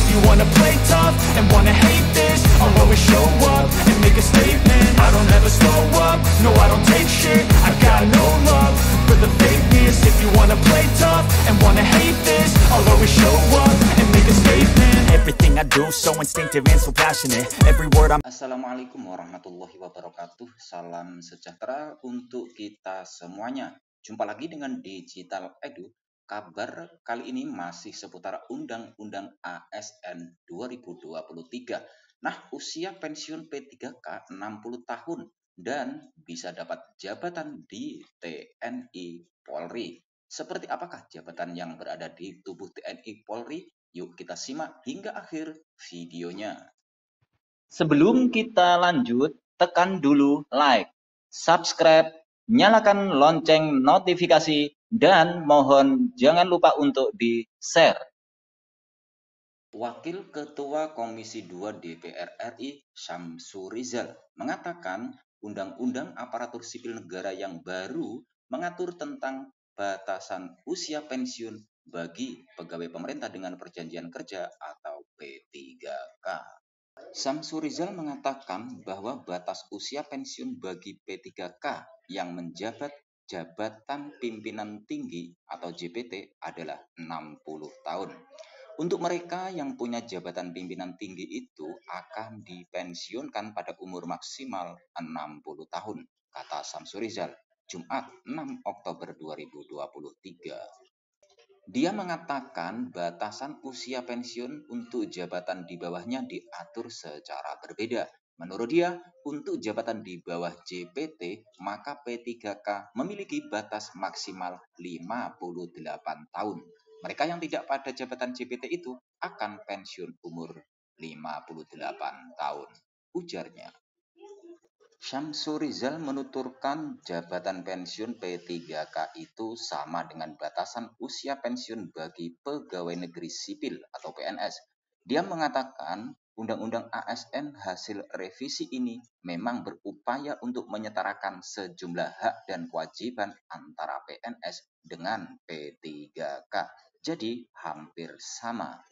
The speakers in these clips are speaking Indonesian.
If you wanna play tough and wanna hate this, I'll always show up and make a statement. I don't ever slow up, no I don't take shit. I got no love for the fakeness. If you wanna play tough and wanna hate this, I'll always show up and make a statement. Everything I do so instinctive and so passionate. Every word I'm Assalamualaikum warahmatullahi wabarakatuh. Salam sejahtera untuk kita semuanya. Jumpa lagi dengan Digital Edu. Kabar kali ini masih seputar Undang-Undang ASN 2023. Nah, usia pensiun P3K 60 tahun dan bisa dapat jabatan di TNI Polri. Seperti apakah jabatan yang berada di tubuh TNI Polri? Yuk kita simak hingga akhir videonya. Sebelum kita lanjut, tekan dulu like, subscribe, nyalakan lonceng notifikasi, dan mohon jangan lupa untuk di-share. Wakil Ketua Komisi 2 DPR RI, Syamsur Rizal, mengatakan Undang-Undang Aparatur Sipil Negara yang baru mengatur tentang batasan usia pensiun bagi pegawai pemerintah dengan perjanjian kerja atau P3K. Syamsur Rizal mengatakan bahwa batas usia pensiun bagi P3K yang menjabat jabatan pimpinan tinggi atau JPT adalah 60 tahun. Untuk mereka yang punya jabatan pimpinan tinggi itu akan dipensiunkan pada umur maksimal 60 tahun, kata Syamsur Rizal, Jumat 6 Oktober 2023. Dia mengatakan batasan usia pensiun untuk jabatan di bawahnya diatur secara berbeda. Menurut dia, untuk jabatan di bawah JPT, maka P3K memiliki batas maksimal 58 tahun. Mereka yang tidak pada jabatan JPT itu akan pensiun umur 58 tahun, ujarnya. Syamsur Rizal menuturkan jabatan pensiun P3K itu sama dengan batasan usia pensiun bagi pegawai negeri sipil atau PNS. Dia mengatakan Undang-Undang ASN hasil revisi ini memang berupaya untuk menyetarakan sejumlah hak dan kewajiban antara PNS dengan P3K. Jadi hampir sama.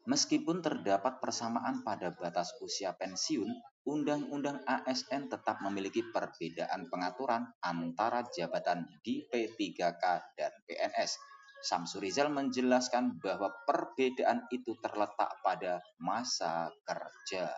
Meskipun terdapat persamaan pada batas usia pensiun, Undang-Undang ASN tetap memiliki perbedaan pengaturan antara jabatan di P3K dan PNS. Syamsur Rizal menjelaskan bahwa perbedaan itu terletak pada masa kerja.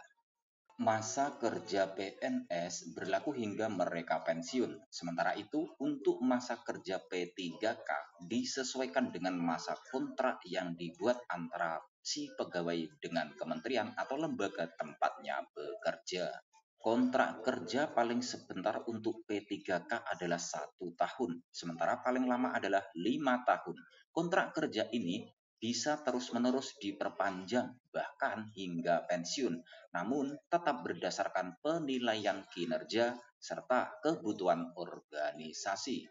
Masa kerja PNS berlaku hingga mereka pensiun. Sementara itu, untuk masa kerja P3K disesuaikan dengan masa kontrak yang dibuat antara si pegawai dengan kementerian atau lembaga tempatnya bekerja. Kontrak kerja paling sebentar untuk P3K adalah 1 tahun, sementara paling lama adalah 5 tahun. Kontrak kerja ini bisa terus-menerus diperpanjang bahkan hingga pensiun, namun tetap berdasarkan penilaian kinerja serta kebutuhan organisasi.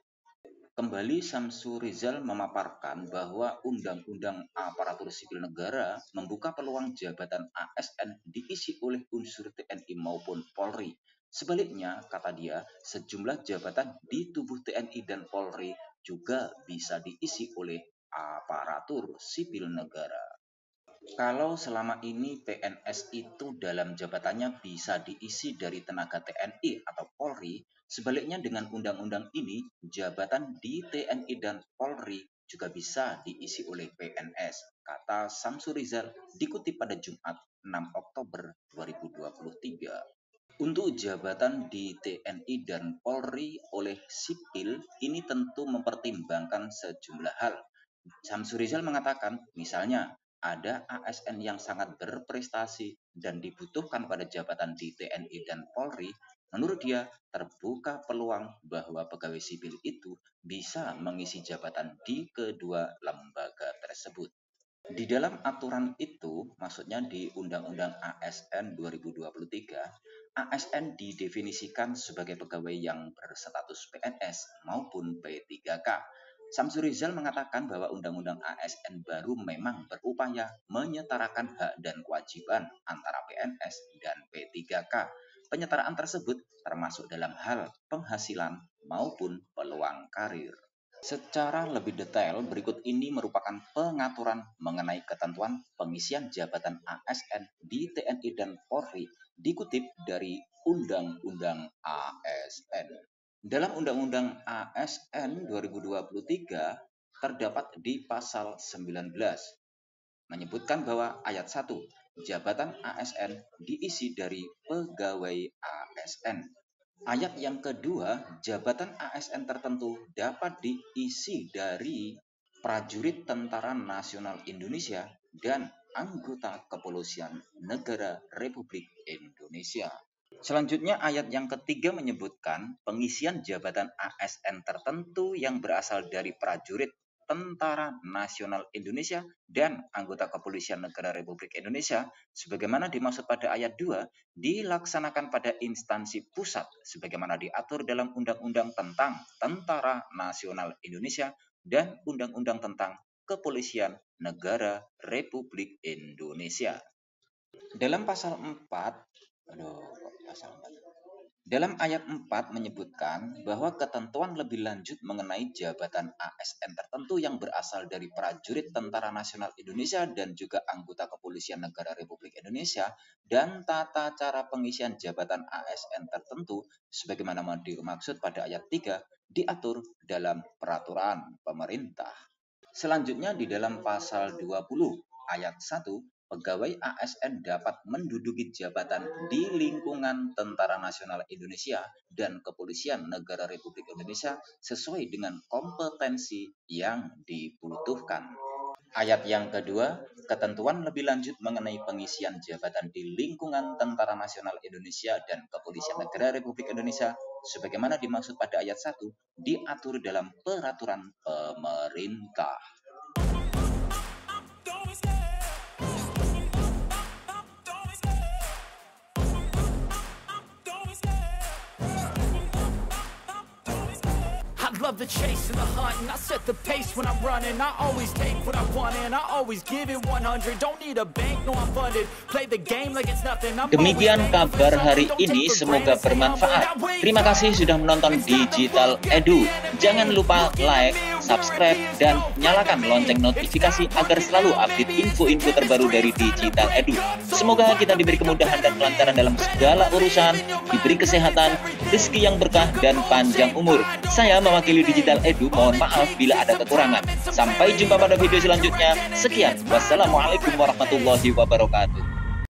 Kembali Syamsur Rizal memaparkan bahwa Undang-Undang Aparatur Sipil Negara membuka peluang jabatan ASN diisi oleh unsur TNI maupun Polri. Sebaliknya, kata dia, sejumlah jabatan di tubuh TNI dan Polri juga bisa diisi oleh aparatur sipil negara. Kalau selama ini PNS itu dalam jabatannya bisa diisi dari tenaga TNI atau Polri, sebaliknya dengan undang-undang ini, jabatan di TNI dan Polri juga bisa diisi oleh PNS, kata Syamsur Rizal dikutip pada Jumat 6 Oktober 2023. Untuk jabatan di TNI dan Polri oleh sipil, ini tentu mempertimbangkan sejumlah hal. Syamsur Rizal mengatakan, misalnya, ada ASN yang sangat berprestasi dan dibutuhkan pada jabatan di TNI dan Polri, menurut dia terbuka peluang bahwa pegawai sipil itu bisa mengisi jabatan di kedua lembaga tersebut. Di dalam aturan itu, maksudnya di Undang-Undang ASN 2023, ASN didefinisikan sebagai pegawai yang berstatus PNS maupun P3K. Syamsur Rizal mengatakan bahwa Undang-Undang ASN baru memang berupaya menyetarakan hak dan kewajiban antara PNS dan P3K. Penyetaraan tersebut termasuk dalam hal penghasilan maupun peluang karir. Secara lebih detail, berikut ini merupakan pengaturan mengenai ketentuan pengisian jabatan ASN di TNI dan Polri, dikutip dari Undang-Undang ASN. Dalam Undang-Undang ASN 2023 terdapat di pasal 19, menyebutkan bahwa ayat 1, jabatan ASN diisi dari pegawai ASN. Ayat yang kedua, jabatan ASN tertentu dapat diisi dari prajurit Tentara Nasional Indonesia dan anggota Kepolisian Negara Republik Indonesia. Selanjutnya, ayat yang ketiga menyebutkan pengisian jabatan ASN tertentu yang berasal dari prajurit Tentara Nasional Indonesia dan anggota Kepolisian Negara Republik Indonesia sebagaimana dimaksud pada ayat 2 dilaksanakan pada instansi pusat sebagaimana diatur dalam Undang-Undang tentang Tentara Nasional Indonesia dan Undang-Undang tentang Kepolisian Negara Republik Indonesia. Dalam pasal 4, dalam ayat 4 menyebutkan bahwa ketentuan lebih lanjut mengenai jabatan ASN tertentu yang berasal dari prajurit Tentara Nasional Indonesia dan juga anggota Kepolisian Negara Republik Indonesia dan tata cara pengisian jabatan ASN tertentu sebagaimana dimaksud pada ayat 3 diatur dalam peraturan pemerintah. Selanjutnya di dalam pasal 20 ayat 1, pegawai ASN dapat menduduki jabatan di lingkungan Tentara Nasional Indonesia dan Kepolisian Negara Republik Indonesia sesuai dengan kompetensi yang dibutuhkan. Ayat yang kedua, ketentuan lebih lanjut mengenai pengisian jabatan di lingkungan Tentara Nasional Indonesia dan Kepolisian Negara Republik Indonesia sebagaimana dimaksud pada ayat 1 diatur dalam peraturan pemerintah. Love the chase and the hunt, and I set the pace when I'm running. I always take what I want and I always give it 100. Don't need a bank, no I'm funded. Play the game like it's nothing. Demikian kabar hari ini, semoga bermanfaat. Terima kasih sudah menonton Digital Edu. Jangan lupa like, subscribe, dan nyalakan lonceng notifikasi agar selalu update info-info terbaru dari Digital Edu. Semoga kita diberi kemudahan dan kelancaran dalam segala urusan, diberi kesehatan, rezeki yang berkah, dan panjang umur. Saya mewakili Digital Edu, mohon maaf bila ada kekurangan. Sampai jumpa pada video selanjutnya. Sekian, wassalamualaikum warahmatullahi wabarakatuh.